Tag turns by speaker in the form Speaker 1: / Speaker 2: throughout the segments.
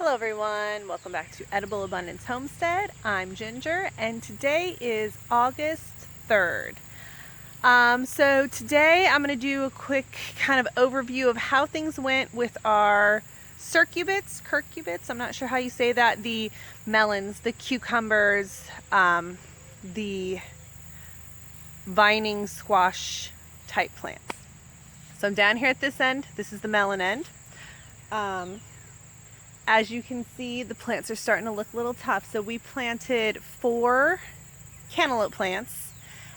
Speaker 1: Hello everyone, welcome back to Edible Abundance Homestead. I'm Ginger and today is August 3rd. So today I'm going to do a quick kind of overview of how things went with our cucurbits, I'm not sure how you say that, the melons, the cucumbers, the vining squash type plants. So I'm down here at this end, this is the melon end. As you can see, the plants are starting to look a little tough. So we planted 4 cantaloupe plants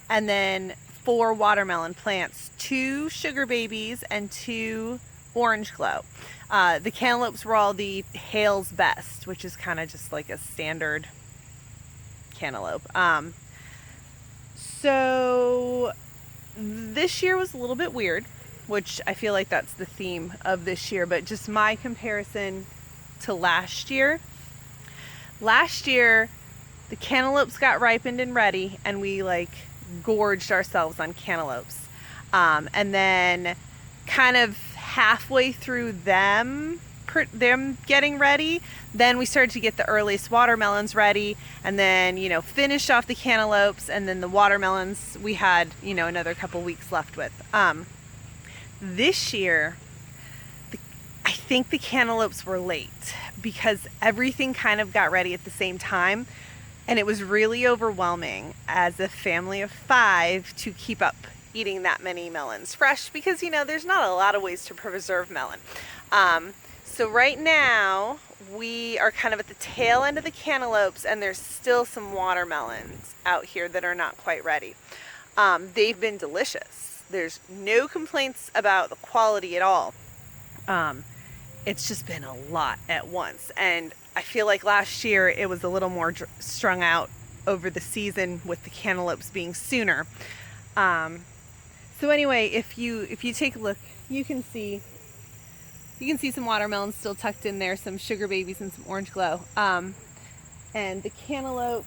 Speaker 1: and then 4 watermelon plants, 2 sugar babies and 2 orange glow. The cantaloupes were all the Hale's Best, which is kind of just like a standard cantaloupe. So this year was a little bit weird, which I feel like that's the theme of this year, but just my comparison to last year. Last year, the cantaloupes got ripened and ready, and we like gorged ourselves on cantaloupes. And then kind of halfway through them getting ready, then we started to get the earliest watermelons ready, and then, finished off the cantaloupes, and then the watermelons we had, another couple weeks left with. This year, I think the cantaloupes were late because everything kind of got ready at the same time, and it was really overwhelming as a family of 5 to keep up eating that many melons fresh because, there's not a lot of ways to preserve melon. So right now we are kind of at the tail end of the cantaloupes, and there's still some watermelons out here that are not quite ready. They've been delicious. There's no complaints about the quality at all. It's just been a lot at once, and I feel like last year it was a little more strung out over the season with the cantaloupes being sooner. So anyway, if you take a look, you can see some watermelons still tucked in there, some sugar babies and some orange glow. And the cantaloupe,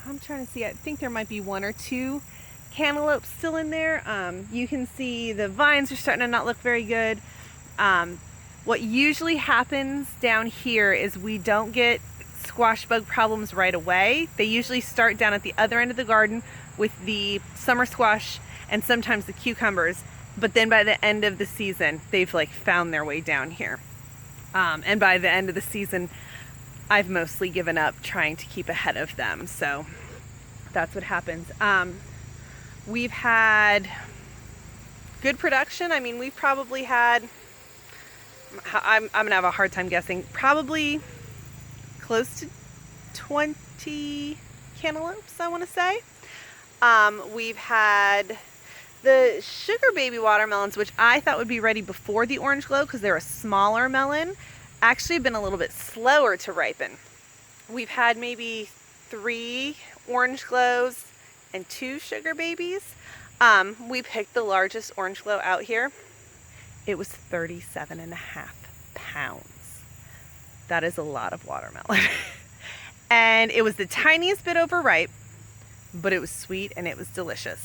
Speaker 1: I'm trying to see, I think there might be 1 or 2 cantaloupes still in there. You can see the vines are starting to not look very good. What usually happens down here is we don't get squash bug problems right away. They usually start down at the other end of the garden with the summer squash and sometimes the cucumbers, but then by the end of the season, they've found their way down here. And by the end of the season, I've mostly given up trying to keep ahead of them. So that's what happens. We've had good production. I mean, we've probably had, I'm gonna have a hard time guessing, probably close to 20 cantaloupes, I want to say. We've had the sugar baby watermelons, which I thought would be ready before the orange glow because they're a smaller melon, actually have been a little bit slower to ripen. We've had maybe 3 orange glows and 2 sugar babies. We picked the largest orange glow out here. It was 37.5 pounds. That is a lot of watermelon. And it was the tiniest bit overripe, but it was sweet and it was delicious.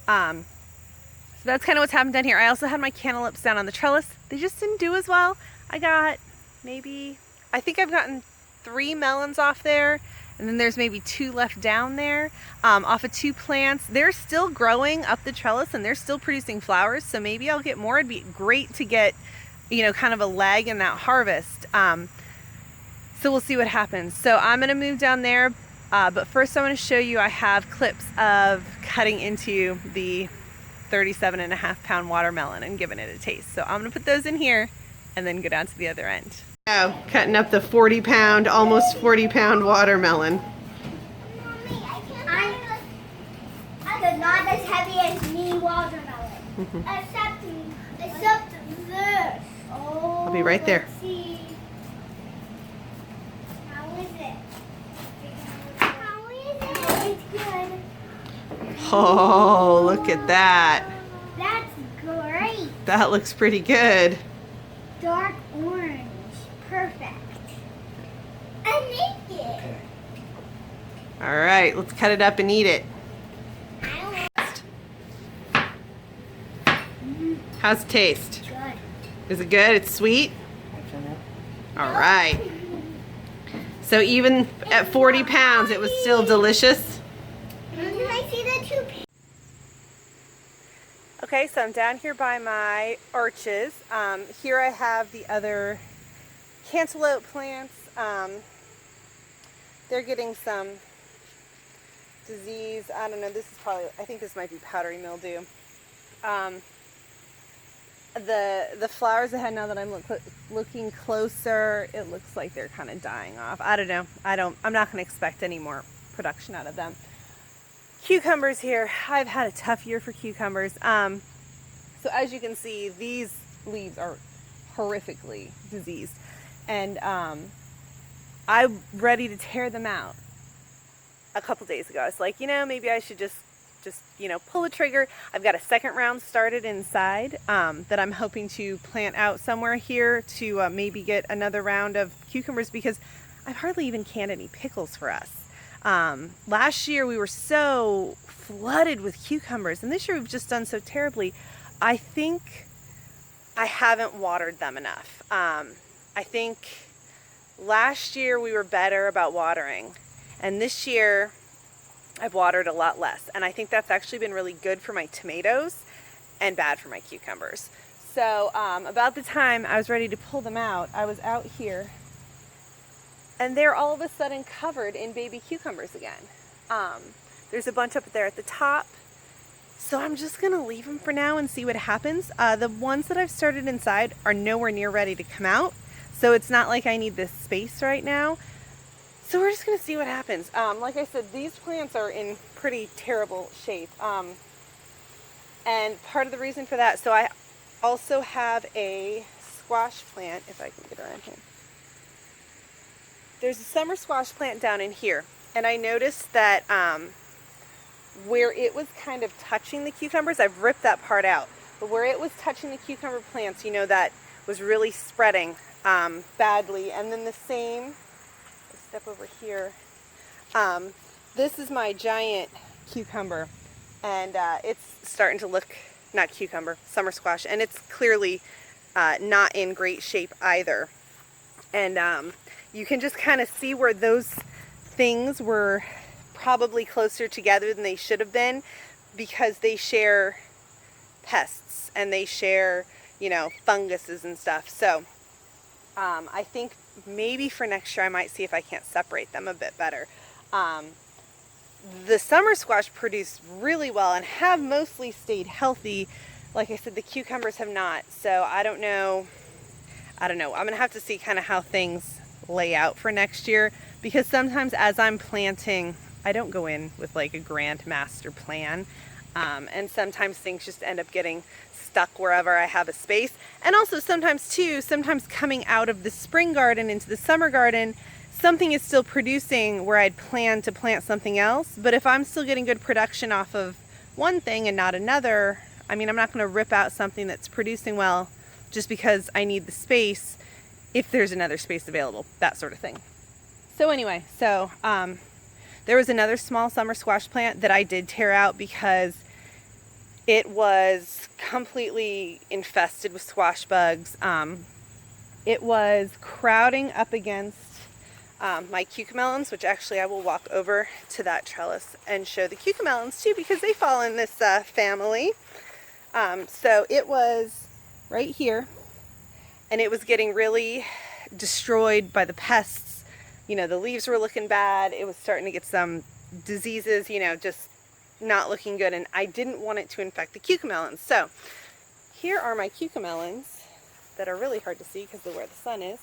Speaker 1: So that's kind of what's happened down here. I also had my cantaloupes down on the trellis. They just didn't do as well. I think I've gotten 3 melons off there, and then there's maybe 2 left down there off of 2 plants. They're still growing up the trellis and they're still producing flowers, so maybe I'll get more. It'd be great to get, kind of a lag in that harvest. So we'll see what happens. So I'm gonna move down there, but first I want to show you, I have clips of cutting into the 37.5 pound watermelon and giving it a taste. So I'm gonna put those in here and then go down to the other end. Oh, cutting up the 40 pound, almost 40 pound watermelon.
Speaker 2: Mommy, I'm not as heavy as me watermelon. Except this. Oh,
Speaker 1: I'll be right there.
Speaker 2: Let's see. How is it? How is it? Oh, it's good.
Speaker 1: Oh, look at that.
Speaker 2: That's great.
Speaker 1: That looks pretty good.
Speaker 2: Dark orange. Perfect. I make it.
Speaker 1: All right, let's cut it up and eat it. How's it taste?
Speaker 2: Good.
Speaker 1: Is it good? It's sweet? All right. So even at 40 pounds, it was still delicious.
Speaker 2: Can I see the two?
Speaker 1: Okay, so I'm down here by my arches. Here I have the other cantaloupe plants. They're getting some disease. I don't know, this is probably, I think this might be powdery mildew. The flowers ahead, now that I'm looking closer, it looks like they're kind of dying off. I don't know. I'm not going to expect any more production out of them. Cucumbers here. I've had a tough year for cucumbers. So as you can see, these leaves are horrifically diseased. And I'm ready to tear them out. A couple days ago, I was like, maybe I should just pull the trigger. I've got a second round started inside that I'm hoping to plant out somewhere here to maybe get another round of cucumbers, because I've hardly even canned any pickles for us. Last year we were so flooded with cucumbers, and this year we've just done so terribly. I think I haven't watered them enough. I think last year we were better about watering, and this year I've watered a lot less, and I think that's actually been really good for my tomatoes and bad for my cucumbers. So about the time I was ready to pull them out, I was out here, and they're all of a sudden covered in baby cucumbers again. There's a bunch up there at the top, so I'm just gonna leave them for now and see what happens. The ones that I've started inside are nowhere near ready to come out, so it's not like I need this space right now. So we're just going to see what happens. Like I said, these plants are in pretty terrible shape. And part of the reason for that, so I also have a squash plant, if I can get around here. There's a summer squash plant down in here. And I noticed that where it was kind of touching the cucumbers, I've ripped that part out. But where it was touching the cucumber plants, that was really spreading badly. And then the same... step over here. This is my giant cucumber, and it's starting to look, not cucumber, summer squash, and it's clearly not in great shape either. And you can just kind of see where those things were probably closer together than they should have been, because they share pests and they share, funguses and stuff. So I think maybe for next year I might see if I can't separate them a bit better. The summer squash produced really well and have mostly stayed healthy. Like I said, the cucumbers have not. So I don't know. I'm going to have to see kind of how things lay out for next year, because sometimes as I'm planting, I don't go in with like a grand master plan. And sometimes things just end up getting stuck wherever I have a space. And also sometimes coming out of the spring garden into the summer garden, something is still producing where I'd planned to plant something else. But if I'm still getting good production off of one thing and not another, I'm not going to rip out something that's producing well just because I need the space if there's another space available, that sort of thing. So anyway, there was another small summer squash plant that I did tear out because it was completely infested with squash bugs. It was crowding up against my Keuka melons, which actually I will walk over to that trellis and show the Keuka melons too, because they fall in this family. So it was right here, and it was getting really destroyed by the pests. The leaves were looking bad. It was starting to get some diseases, just not looking good, and I didn't want it to infect the Keuka melons. So here are my Keuka melons that are really hard to see because of where the sun is.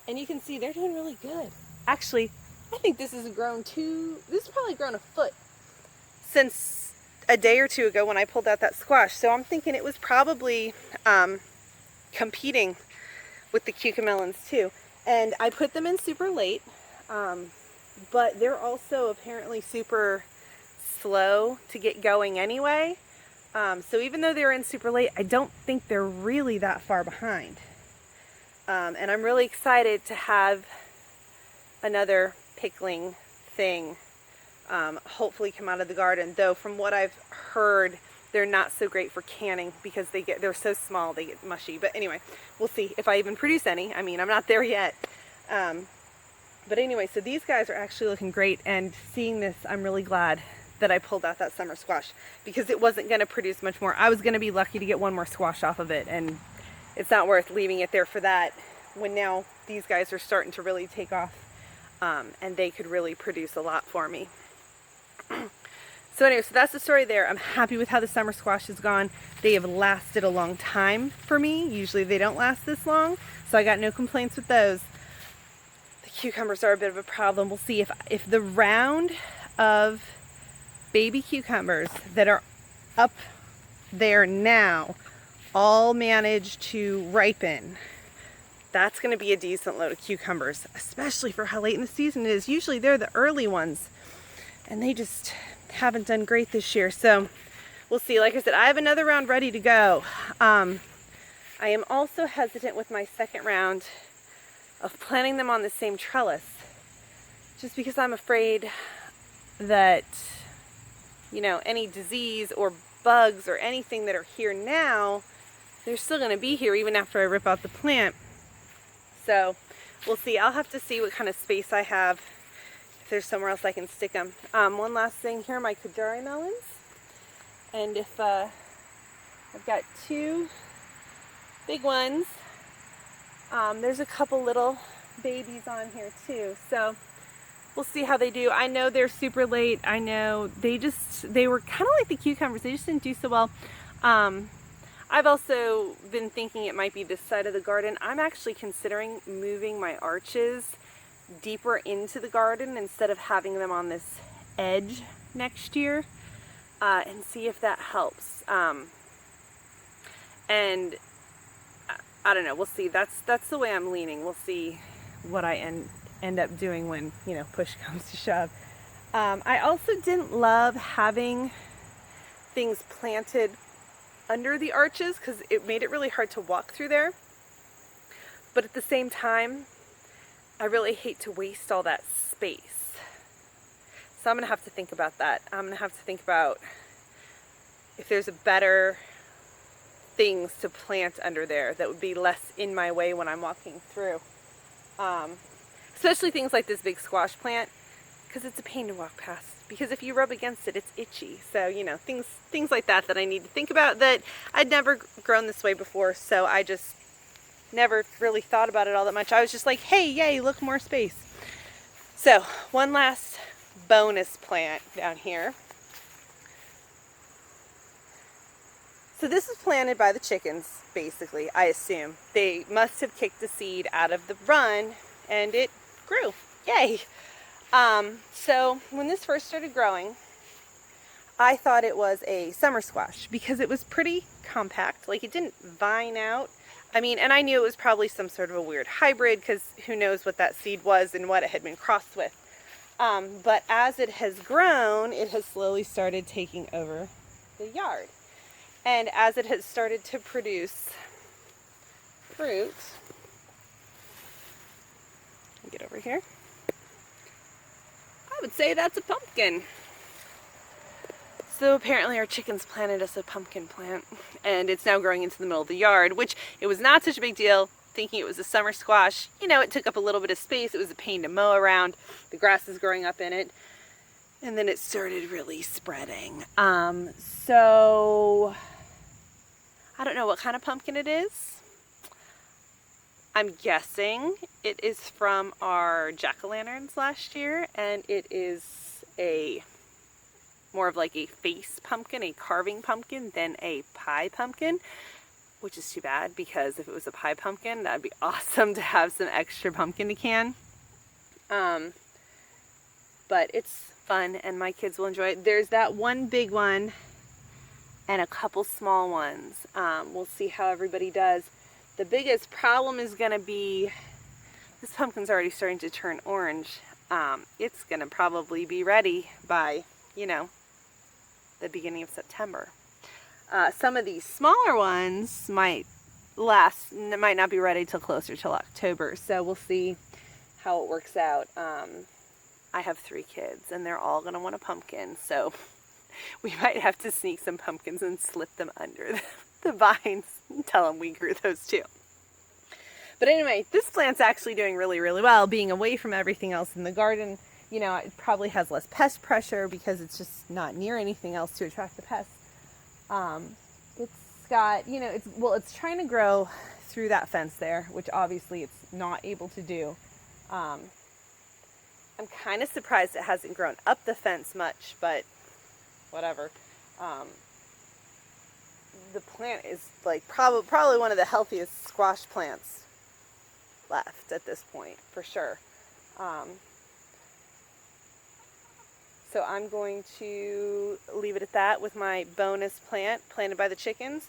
Speaker 1: And you can see they're doing really good. Actually, I think this has probably grown a foot since a day or two ago when I pulled out that squash. So I'm thinking it was probably competing with the Keuka melons too. And I put them in super late, but they're also apparently super slow to get going anyway. So even though they're in super late, I don't think they're really that far behind. And I'm really excited to have another pickling thing hopefully come out of the garden. Though from what I've heard, they're not so great for canning because they're so small, they get mushy. But anyway, we'll see if I even produce any. I'm not there yet. But But anyway, so these guys are actually looking great, and seeing this, I'm really glad that I pulled out that summer squash, because it wasn't going to produce much more. I was going to be lucky to get one more squash off of it, and it's not worth leaving it there for that when now these guys are starting to really take off, and they could really produce a lot for me. So anyway, so that's the story there. I'm happy with how the summer squash has gone. They have lasted a long time for me. Usually they don't last this long, so I got no complaints with those. The cucumbers are a bit of a problem. We'll see if the round of baby cucumbers that are up there now all manage to ripen. That's going to be a decent load of cucumbers, especially for how late in the season it is. Usually they're the early ones, and they just haven't done great this year. So we'll see. Like I said, I have another round ready to go. I am also hesitant with my second round of planting them on the same trellis, just because I'm afraid that, you know, any disease or bugs or anything that are here now, they're still going to be here even after I rip out the plant. So we'll see. I'll have to see what kind of space I have, if there's somewhere else I can stick them. One last thing here, my Keuka melons. And if I've got two big ones, there's a couple little babies on here too. So we'll see how they do. I know they're super late. I know they were kind of like the cucumbers. They just didn't do so well. I've also been thinking it might be this side of the garden. I'm actually considering moving my arches deeper into the garden instead of having them on this edge next year, and see if that helps. And I don't know, we'll see. That's the way I'm leaning. We'll see what I end up doing when, you know, push comes to shove. I also didn't love having things planted under the arches because it made it really hard to walk through there. But at the same time, I really hate to waste all that space. So I'm going to have to think about that. I'm going to have to think about if there's a better things to plant under there that would be less in my way when I'm walking through. Especially things like this big squash plant, because it's a pain to walk past. Because if you rub against it, it's itchy. So, you know, things like that I need to think about that I'd never grown this way before. So I just never really thought about it all that much. I was just like, hey, yay, look, more space. So one last bonus plant down here. So this was planted by the chickens, basically, I assume. They must have kicked the seed out of the run and it grew. Yay! So when this first started growing, I thought it was a summer squash because it was pretty compact. Like, it didn't vine out. I mean, and I knew it was probably some sort of a weird hybrid because who knows what that seed was and what it had been crossed with. But as it has grown, it has slowly started taking over the yard. And as it has started to produce fruit, get over here, I would say that's a pumpkin. So apparently our chickens planted us a pumpkin plant, and it's now growing into the middle of the yard, which it was not such a big deal, thinking it was a summer squash. You know, it took up a little bit of space. It was a pain to mow around. The grass is growing up in it. And then it started really spreading. So I don't know what kind of pumpkin it is. I'm guessing it is from our jack-o'-lanterns last year, and it is more of like a face pumpkin, a carving pumpkin, than a pie pumpkin, which is too bad because if it was a pie pumpkin, that'd be awesome to have some extra pumpkin to can. But it's fun and my kids will enjoy it. There's that one big one and a couple small ones. We'll see how everybody does. The biggest problem is going to be, this pumpkin's already starting to turn orange. It's going to probably be ready by, you know, the beginning of September. Some of these smaller ones might not be ready till closer till October. So we'll see how it works out. I have 3 kids and they're all going to want a pumpkin. So we might have to sneak some pumpkins and slip them under the vines and tell them we grew those too. But anyway, this plant's actually doing really, really well, being away from everything else in the garden. You know, it probably has less pest pressure because it's just not near anything else to attract the pests. It's got, you know, it's trying to grow through that fence there, which obviously it's not able to do. I'm kind of surprised it hasn't grown up the fence much, but whatever. The plant is like probably one of the healthiest squash plants left at this point, for sure. So I'm going to leave it at that with my bonus plant planted by the chickens.